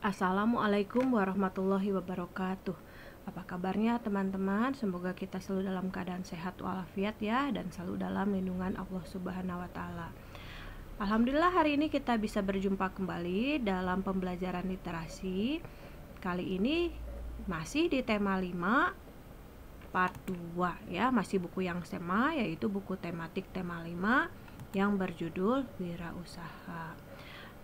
Assalamualaikum warahmatullahi wabarakatuh. Apa kabarnya teman-teman? Semoga kita selalu dalam keadaan sehat walafiat ya, dan selalu dalam lindungan Allah Subhanahu wa Ta'ala. Alhamdulillah, hari ini kita bisa berjumpa kembali dalam pembelajaran literasi. Kali ini masih di tema 5 part 2 ya, masih buku yang sama, yaitu buku tematik tema 5 yang berjudul Wirausaha.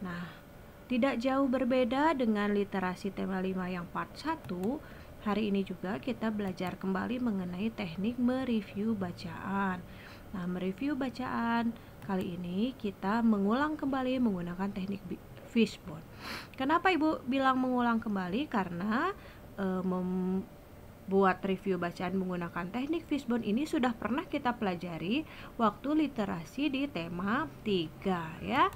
Nah, tidak jauh berbeda dengan literasi tema 5 yang part 1, hari ini juga kita belajar kembali mengenai teknik mereview bacaan. Nah, mereview bacaan kali ini kita mengulang kembali menggunakan teknik fishbone. Kenapa Ibu bilang mengulang kembali? Karena membuat review bacaan menggunakan teknik fishbone ini sudah pernah kita pelajari waktu literasi di tema 3 ya.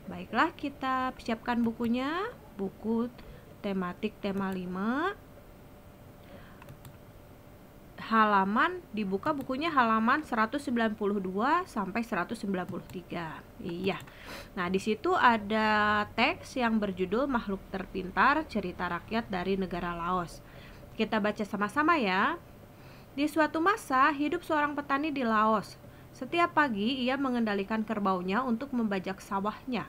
Baiklah, kita siapkan bukunya, buku tematik tema 5. Halaman, dibuka bukunya halaman 192 sampai 193. Iya. Nah, di situ ada teks yang berjudul Makhluk Terpintar, Cerita Rakyat dari Negara Laos. Kita baca sama-sama ya. Di suatu masa, hidup seorang petani di Laos. Setiap pagi, ia mengendalikan kerbaunya untuk membajak sawahnya.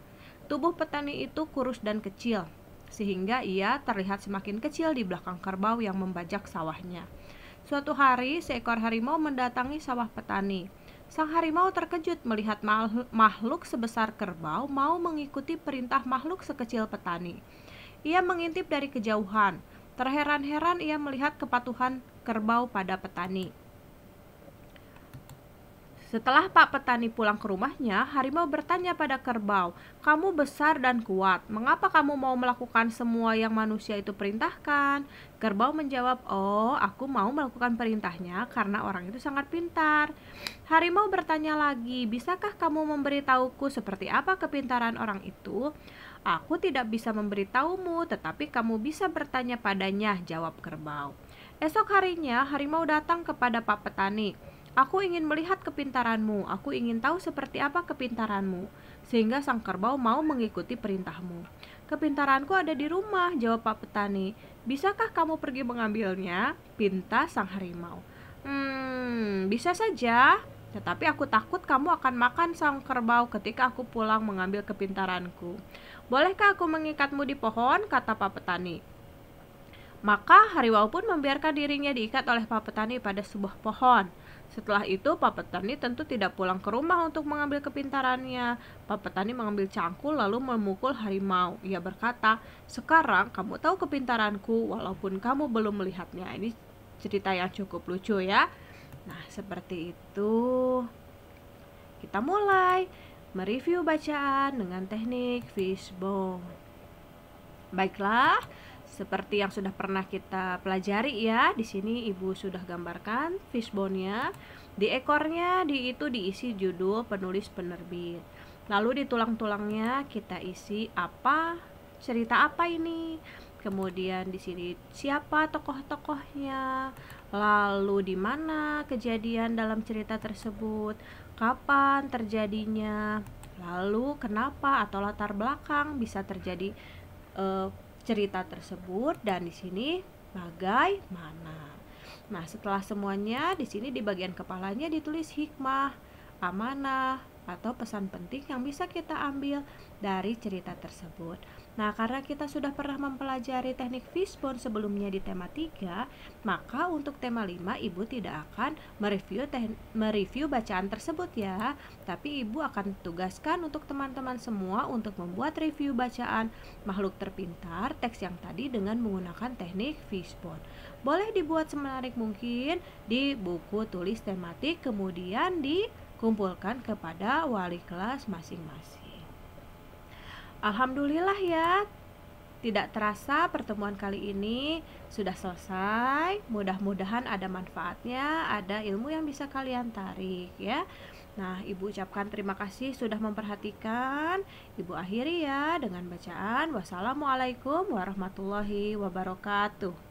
Tubuh petani itu kurus dan kecil, sehingga ia terlihat semakin kecil di belakang kerbau yang membajak sawahnya. Suatu hari, seekor harimau mendatangi sawah petani. Sang harimau terkejut melihat makhluk sebesar kerbau mau mengikuti perintah makhluk sekecil petani. Ia mengintip dari kejauhan. Terheran-heran ia melihat kepatuhan kerbau pada petani. Setelah Pak Petani pulang ke rumahnya, harimau bertanya pada kerbau, "Kamu besar dan kuat, mengapa kamu mau melakukan semua yang manusia itu perintahkan?" Kerbau menjawab, "Oh, aku mau melakukan perintahnya karena orang itu sangat pintar." Harimau bertanya lagi, "Bisakah kamu memberitahuku seperti apa kepintaran orang itu?" "Aku tidak bisa memberitahumu, tetapi kamu bisa bertanya padanya," jawab kerbau. Esok harinya, harimau datang kepada Pak Petani. "Aku ingin melihat kepintaranmu, aku ingin tahu seperti apa kepintaranmu." Sehingga sang kerbau mau mengikuti perintahmu. "Kepintaranku ada di rumah," jawab Pak Petani. "Bisakah kamu pergi mengambilnya?" pinta sang harimau. Bisa saja, tetapi aku takut kamu akan makan," sang kerbau, "ketika aku pulang mengambil kepintaranku." "Bolehkah aku mengikatmu di pohon?" kata Pak Petani. Maka harimau pun membiarkan dirinya diikat oleh Pak Petani pada sebuah pohon. Setelah itu, Pak Petani tentu tidak pulang ke rumah untuk mengambil kepintarannya. Pak Petani mengambil cangkul lalu memukul harimau. Ia berkata, "Sekarang kamu tahu kepintaranku walaupun kamu belum melihatnya." Ini cerita yang cukup lucu ya. Nah, seperti itu. Kita mulai mereview bacaan dengan teknik fishbone. Baiklah, seperti yang sudah pernah kita pelajari ya, di sini Ibu sudah gambarkan fishbone-nya. Di ekornya itu diisi judul penulis penerbit. Lalu di tulang-tulangnya kita isi cerita apa ini. Kemudian di sini siapa tokoh-tokohnya, lalu di mana kejadian dalam cerita tersebut, kapan terjadinya, lalu kenapa atau latar belakang bisa terjadi cerita tersebut, dan di sini bagaimana. Nah, setelah semuanya, di sini di bagian kepalanya ditulis hikmah, amanah, atau pesan penting yang bisa kita ambil dari cerita tersebut. Nah, karena kita sudah pernah mempelajari teknik fishbone sebelumnya di tema 3, maka untuk tema 5 Ibu tidak akan mereview bacaan tersebut ya, tapi Ibu akan tugaskan untuk teman-teman semua untuk membuat review bacaan Makhluk Terpintar teks yang tadi dengan menggunakan teknik fishbone. Boleh dibuat semenarik mungkin di buku tulis tematik, kemudian dikumpulkan kepada wali kelas masing-masing. Alhamdulillah ya, tidak terasa pertemuan kali ini sudah selesai. Mudah-mudahan ada manfaatnya, ada ilmu yang bisa kalian tarik ya. Nah, Ibu ucapkan terima kasih sudah memperhatikan. Ibu akhiri ya dengan bacaan wassalamualaikum warahmatullahi wabarakatuh.